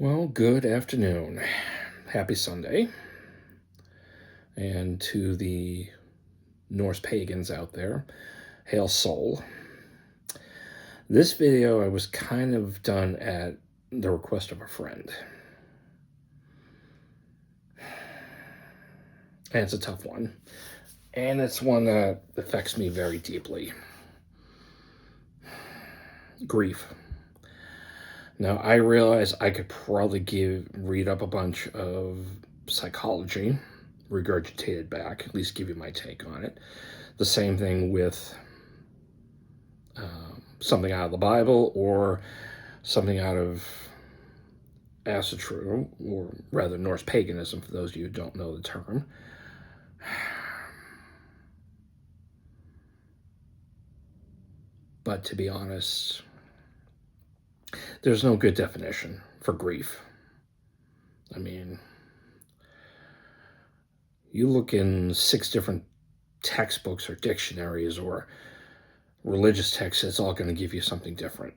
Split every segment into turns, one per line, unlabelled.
Well, good afternoon. Happy Sunday. And to the Norse pagans out there, Hail Soul. This video I was kind of done at the request of a friend. And it's a tough one. And it's one that affects me very deeply. Grief. Now, I realize I could probably read up a bunch of psychology, regurgitated back, at least give you my take on it. The same thing with something out of the Bible or something out of Asatru, or rather Norse paganism, for those of you who don't know the term. But to be honest, there's no good definition for grief. I mean, you look in 6 different textbooks or dictionaries or religious texts, it's all going to give you something different.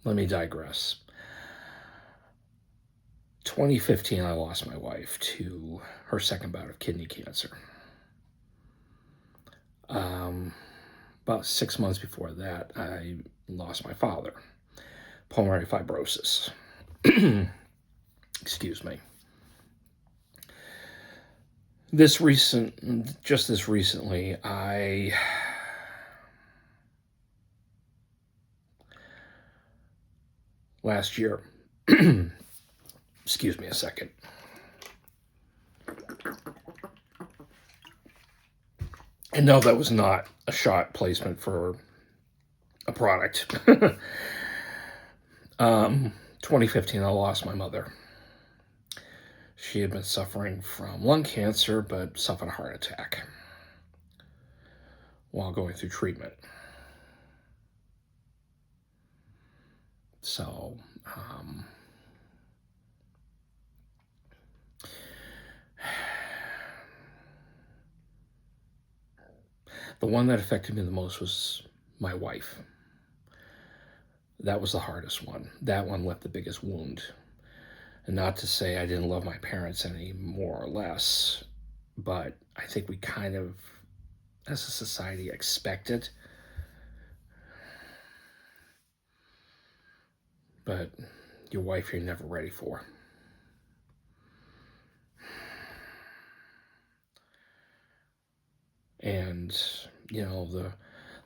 Let me digress. 2015, I lost my wife to her second bout of kidney cancer. About 6 months before that, I lost my father, pulmonary fibrosis. Excuse me. Just this recently, last year, excuse me a second. And no, that was not a shot placement for a product. 2015, I lost my mother. She had been suffering from lung cancer, but suffered a heart attack while going through treatment. So, the one that affected me the most was my wife. That was the hardest one. That one left the biggest wound. And not to say I didn't love my parents any more or less, but I think we kind of, as a society, expect it. But your wife you're never ready for. And, you know,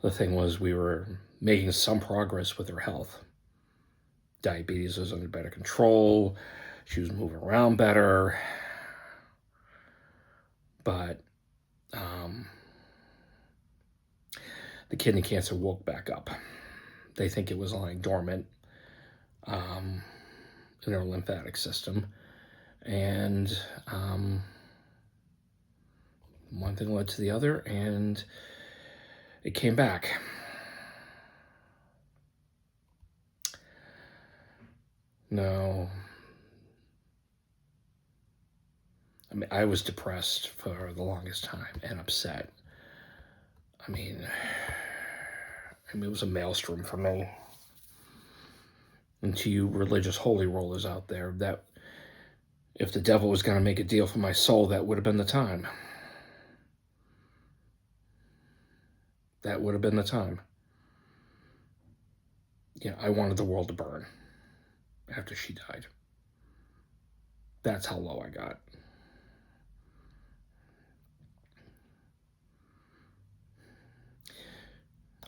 the thing was, we were making some progress with her health. Diabetes was under better control. She was moving around better. But the kidney cancer woke back up. They think it was lying dormant in her lymphatic system. And one thing led to the other, and it came back. No. I mean, I was depressed for the longest time and upset. I mean, it was a maelstrom for me. And to you religious holy rollers out there, that if the devil was going to make a deal for my soul, that would have been the time. That would have been the time. You know, I wanted the world to burn after she died. That's how low I got.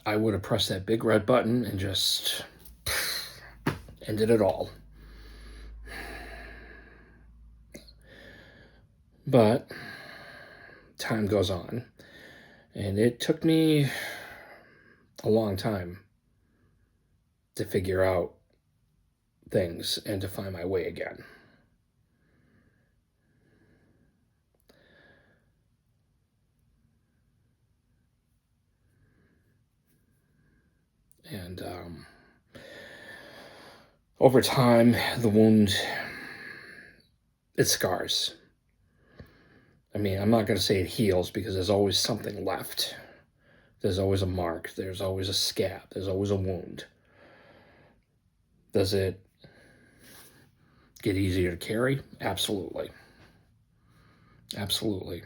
I would have pressed that big red button and just ended it all. But time goes on, and it took me a long time to figure out things and to find my way again. And over time, the wound, it scars. I mean, I'm not going to say it heals because there's always something left. There's always a mark. There's always a scab. There's always a wound. Does it get easier to carry? Absolutely. Absolutely.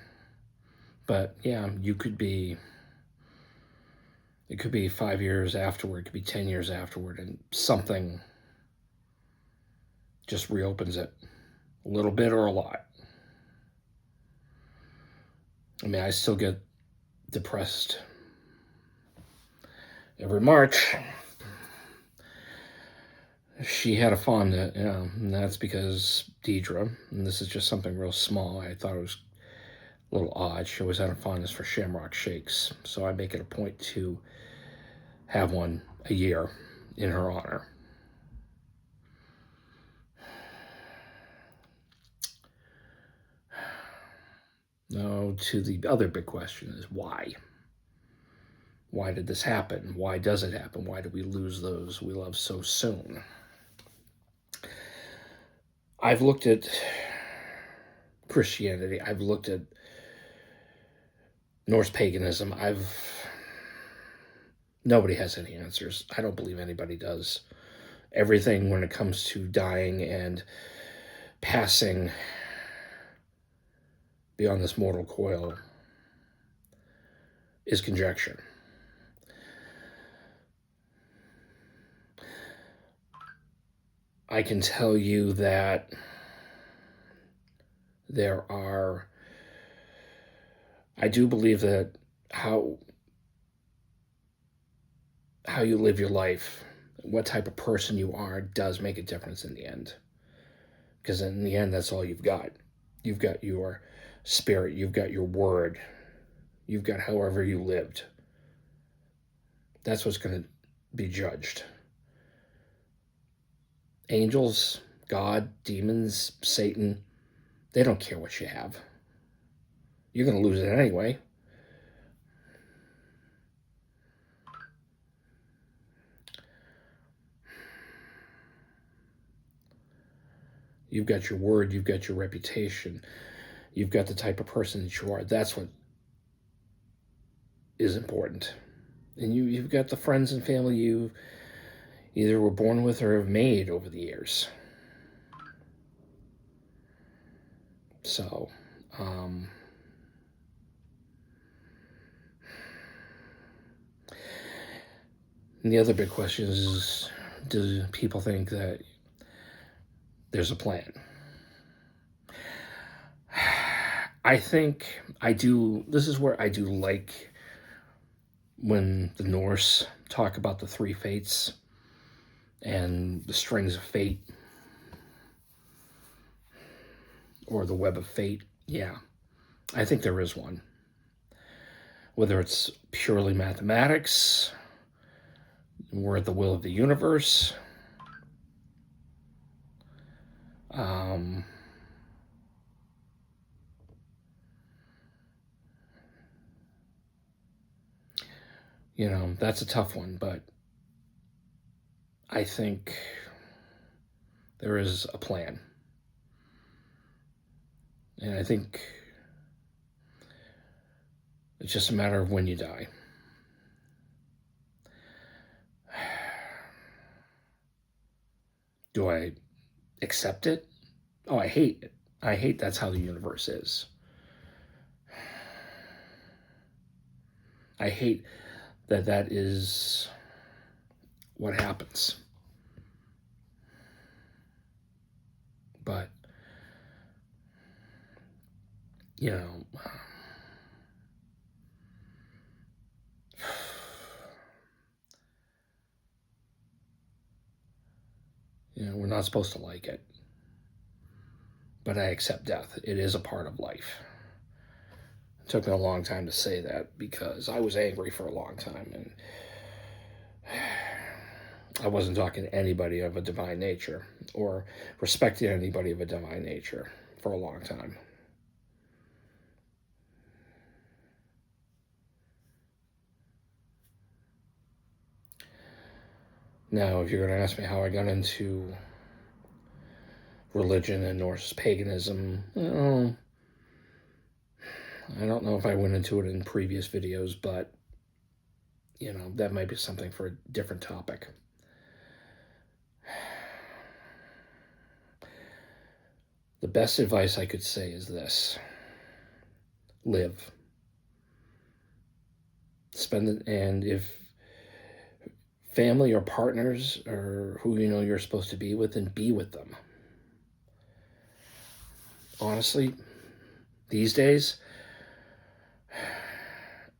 But yeah, it could be 5 years afterward, it could be 10 years afterward, and something just reopens it a little bit or a lot. I mean, I still get depressed every March. She had a fondant, and that's because Deidre, and this is just something real small, I thought it was a little odd. She always had a fondness for Shamrock Shakes, so I make it a point to have one a year in her honor. Now, to the other big question is why? Why did this happen? Why does it happen? Why do we lose those we love so soon? I've looked at Christianity. I've looked at Norse paganism. Nobody has any answers. I don't believe anybody does. Everything when it comes to dying and passing beyond this mortal coil is conjecture. I can tell you that I do believe that how you live your life, what type of person you are, does make a difference in the end. Because in the end, that's all you've got. You've got your spirit, you've got your word, you've got however you lived. That's what's going to be judged. Angels, God, demons, Satan, they don't care what you have. You're going to lose it anyway. You've got your word, you've got your reputation, you've got the type of person that you are. That's what is important. And you've got the friends and family you either were born with or have made over the years. So, and the other big question is, do people think that there's a plan? I think I do. This is where I do like when the Norse talk about the three fates and the strings of fate or the web of fate. Yeah, I think there is one. Whether it's purely mathematics, we're at the will of the universe, that's a tough one, but I think there is a plan. And I think it's just a matter of when you die. Do I accept it? Oh, I hate it. I hate that's how the universe is. I hate that is what happens. But, we're not supposed to like it. But I accept death. It is a part of life. It took me a long time to say that because I was angry for a long time, and I wasn't talking to anybody of a divine nature or respecting anybody of a divine nature for a long time. Now, if you're going to ask me how I got into religion and Norse paganism, I don't know if I went into it in previous videos, but that might be something for a different topic. The best advice I could say is this: live. Spend it, and if family or partners or who you're supposed to be with, then be with them. Honestly, these days,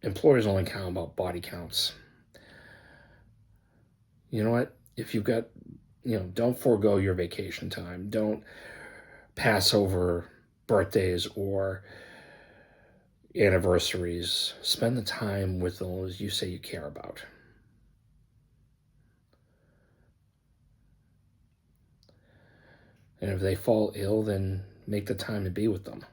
employers only count about body counts. You know what? If you've got, don't forego your vacation time. Don't pass over birthdays or anniversaries. Spend the time with those you say you care about. And if they fall ill, then make the time to be with them.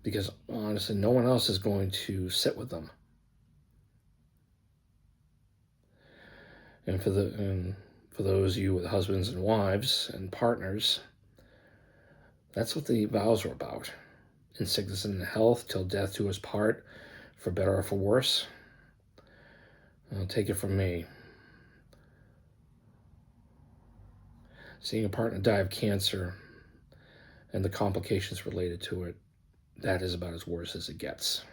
Because honestly, no one else is going to sit with them. And for those of you with husbands and wives and partners, that's what the vows are about. In sickness and in health, till death do us part, for better or for worse. I'll take it from me. Seeing a partner die of cancer and the complications related to it, that is about as worse as it gets.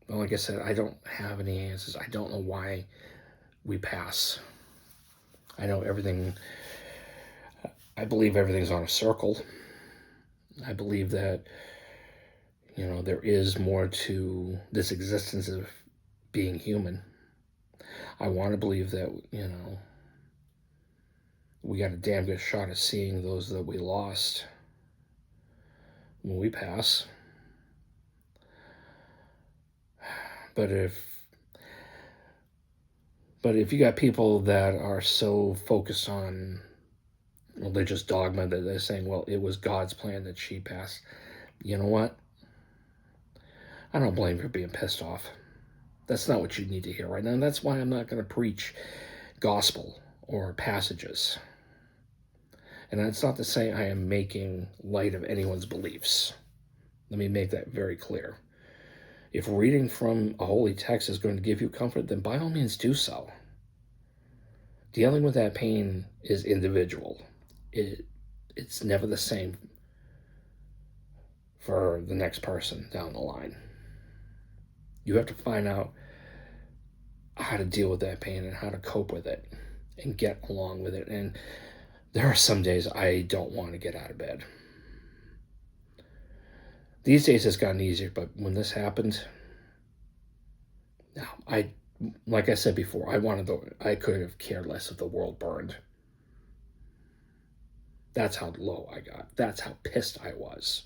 Well, like I said, I don't have any answers. I don't know why we pass. I know everything. I believe everything's on a circle. I believe that, there is more to this existence of being human. I want to believe that, we got a damn good shot at seeing those that we lost when we pass. But if you got people that are so focused on religious dogma that they're saying, well, it was God's plan that she passed, you know what? I don't blame you for being pissed off. That's not what you need to hear right now. And that's why I'm not going to preach gospel or passages. And that's not to say I am making light of anyone's beliefs. Let me make that very clear. If reading from a holy text is going to give you comfort, then by all means do so. Dealing with that pain is individual. It's never the same for the next person down the line. You have to find out how to deal with that pain and how to cope with it and get along with it. And there are some days I don't want to get out of bed. These days it's gotten easier, but when this happened, like I said before, I could have cared less if the world burned. That's how low I got. That's how pissed I was.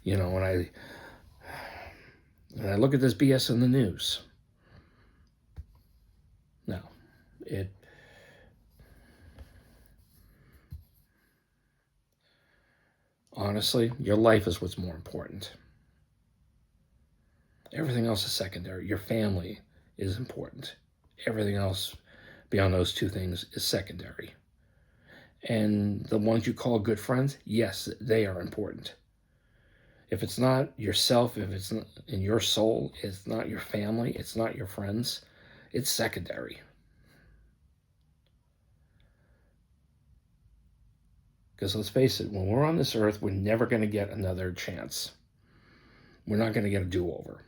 When I look at this BS in the news, no, honestly, your life is what's more important. Everything else is secondary. Your family is important. Everything else beyond those two things is secondary. And the ones you call good friends, yes, they are important. If it's not yourself, if it's not in your soul, it's not your family, it's not your friends, it's secondary. Because let's face it, when we're on this earth, we're never going to get another chance. We're not going to get a do-over.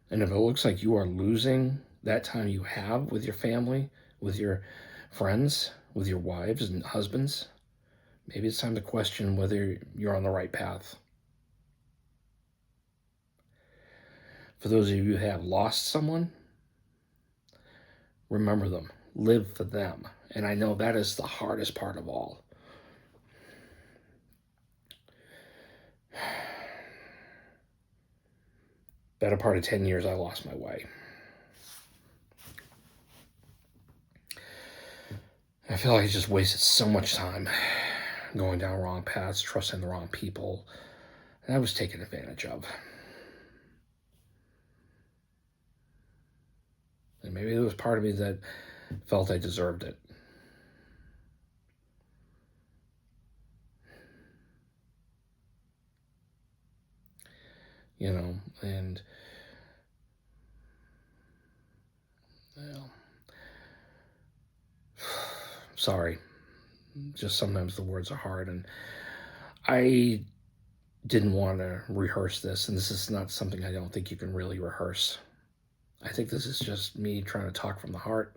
And if it looks like you are losing that time you have with your family, with your friends, with your wives and husbands, maybe it's time to question whether you're on the right path. For those of you who have lost someone, remember them. Live for them. And I know that is the hardest part of all. Better part of 10 years, I lost my way. I feel like I just wasted so much time going down wrong paths, trusting the wrong people, and I was taken advantage of. And maybe there was part of me that felt I deserved it. And well, sorry, just sometimes the words are hard, and I didn't want to rehearse this, and this is not something I don't think you can really rehearse. I think this is just me trying to talk from the heart.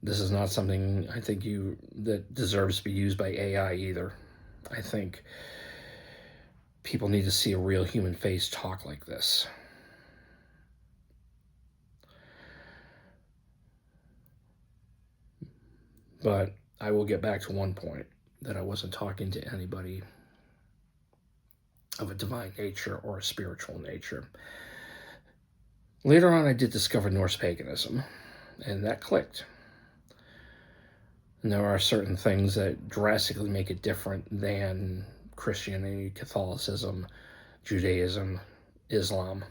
This is not something I think that deserves to be used by AI either. I think people need to see a real human face talk like this. But I will get back to one point, that I wasn't talking to anybody of a divine nature or a spiritual nature. Later on, I did discover Norse paganism, and that clicked. And there are certain things that drastically make it different than Christianity, Catholicism, Judaism, Islam.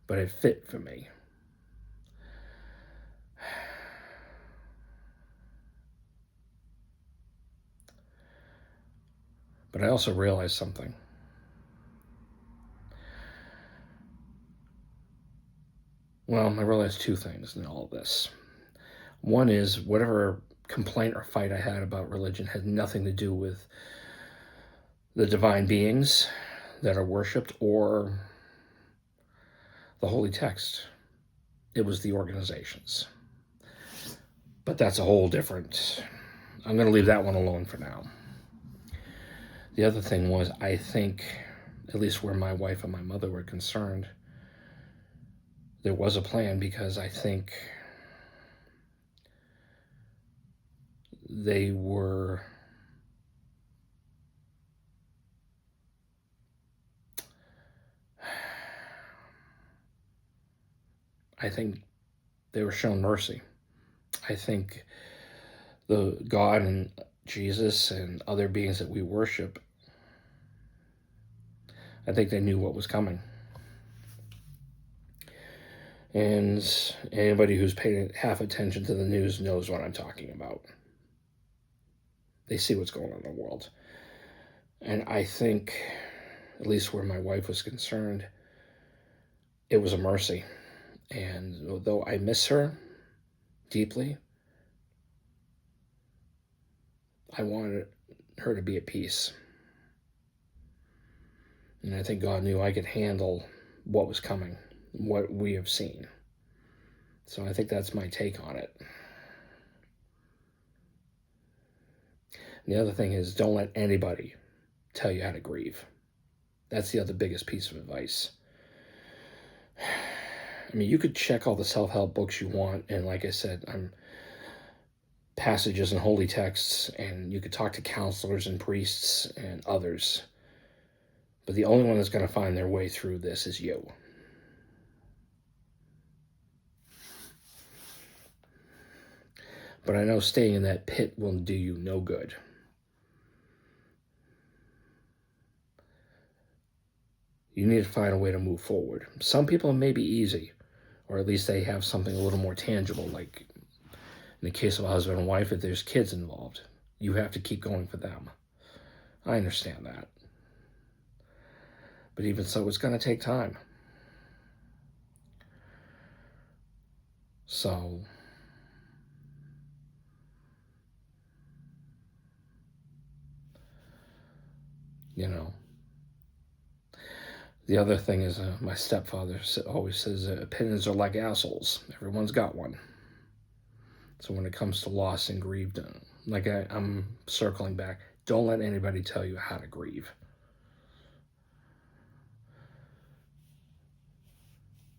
But it fit for me. But I also realized something. Well, I realized two things in all of this. One is whatever complaint or fight I had about religion had nothing to do with the divine beings that are worshipped or the holy text. It was the organizations. But that's a whole different... I'm going to leave that one alone for now. The other thing was, I think, at least where my wife and my mother were concerned, there was a plan, because I think they were... I think they were shown mercy. I think the God and Jesus and other beings that we worship, I think they knew what was coming. And anybody who's paying half attention to the news knows what I'm talking about. They see what's going on in the world. And I think, at least where my wife was concerned, it was a mercy. And although I miss her deeply, I wanted her to be at peace. And I think God knew I could handle what was coming, what we have seen. So I think that's my take on it. And the other thing is, don't let anybody tell you how to grieve. That's the other biggest piece of advice. I mean, you could check all the self-help books you want, and like I said, I'm passages and holy texts, and you could talk to counselors and priests and others. But the only one that's going to find their way through this is you. But I know staying in that pit will do you no good. You need to find a way to move forward. Some people it may be easy, or at least they have something a little more tangible, like in the case of a husband and wife, if there's kids involved, you have to keep going for them. I understand that. But even so, it's going to take time. So, the other thing is, my stepfather always says, opinions are like assholes. Everyone's got one. So when it comes to loss and grief, like I'm circling back, don't let anybody tell you how to grieve.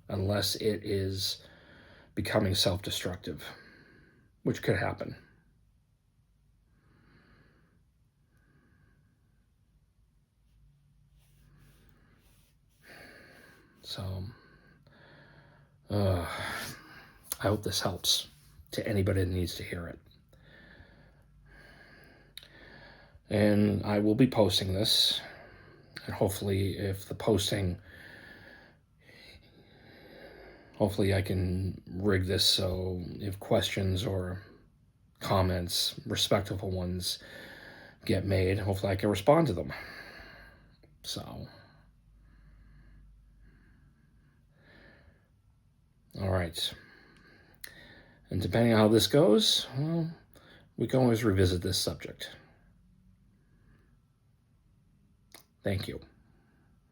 Unless it is becoming self-destructive, which could happen. So, I hope this helps to anybody that needs to hear it. And I will be posting this, and hopefully hopefully I can rig this so if questions or comments, respectful ones, get made, hopefully I can respond to them. So, all right. And depending on how this goes, well, we can always revisit this subject. Thank you.